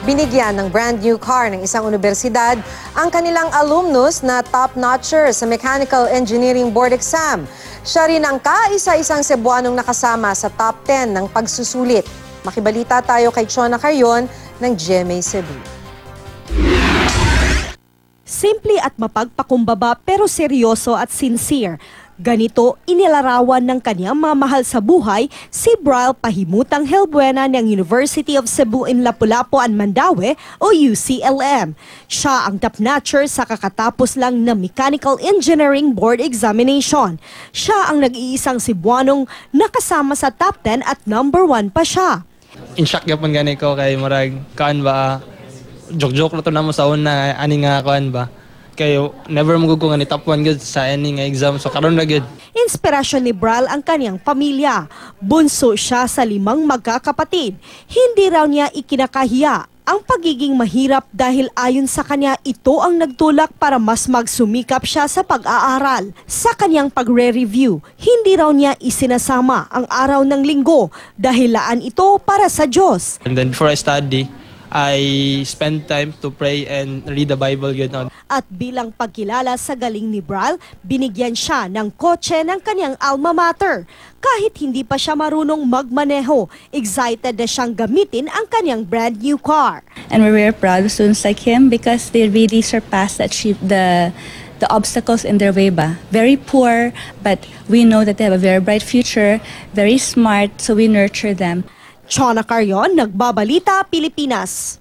Binigyan ng brand new car ng isang universidad ang kanilang alumnus na top-notcher sa Mechanical Engineering Board exam. Siya rin ang kaisa-isang Cebuanong nakasama sa top 10 ng pagsusulit. Makibalita tayo kay Chona Carrion ng GMA Cebu. Simple at mapagpakumbaba pero seryoso at sincere. Ganito inilarawan ng kanyang mamahal sa buhay si Brial Pahimutang Helbuena ng University of Cebu in Lapu-Lapu and Mandaue o UCLM. Siya ang top-notcher sa kakatapos lang na Mechanical Engineering Board examination. Siya ang nag-iisang Cebuanong nakasama sa top 10 at number 1 pa siya. In-shock yapon gani ko kay murag kaan ba joke-joke na to namo sa una ani nga kaan ba. Kayo never magugo nga ni top 1 gud sa any nga exam so karon na gud. Inspirasyon ni Brial ang kanyang pamilya. Bunso siya sa 5 magkakapatid. Hindi raw niya ikinakahiya ang pagiging mahirap dahil ayon sa kanya ito ang nagtulak para mas magsumikap siya sa pag-aaral. Sa kanyang pagre-review, hindi raw niya isinasama ang araw ng linggo dahil laan ito para sa Diyos. And then before I study, I spend time to pray and read the Bible. At bilang pagkilala sa galing ni Brial, binigyan siya ng kotse ng kanyang alma mater. Kahit hindi pa siya marunong magmaneho, excited na siyang gamitin ang kanyang brand new car. And we're very proud of students like him because they really surpassed the obstacles in their way ba. Very poor, but we know that they have a very bright future, very smart, so we nurture them. Chona Carrion, Nagbabalita, Pilipinas.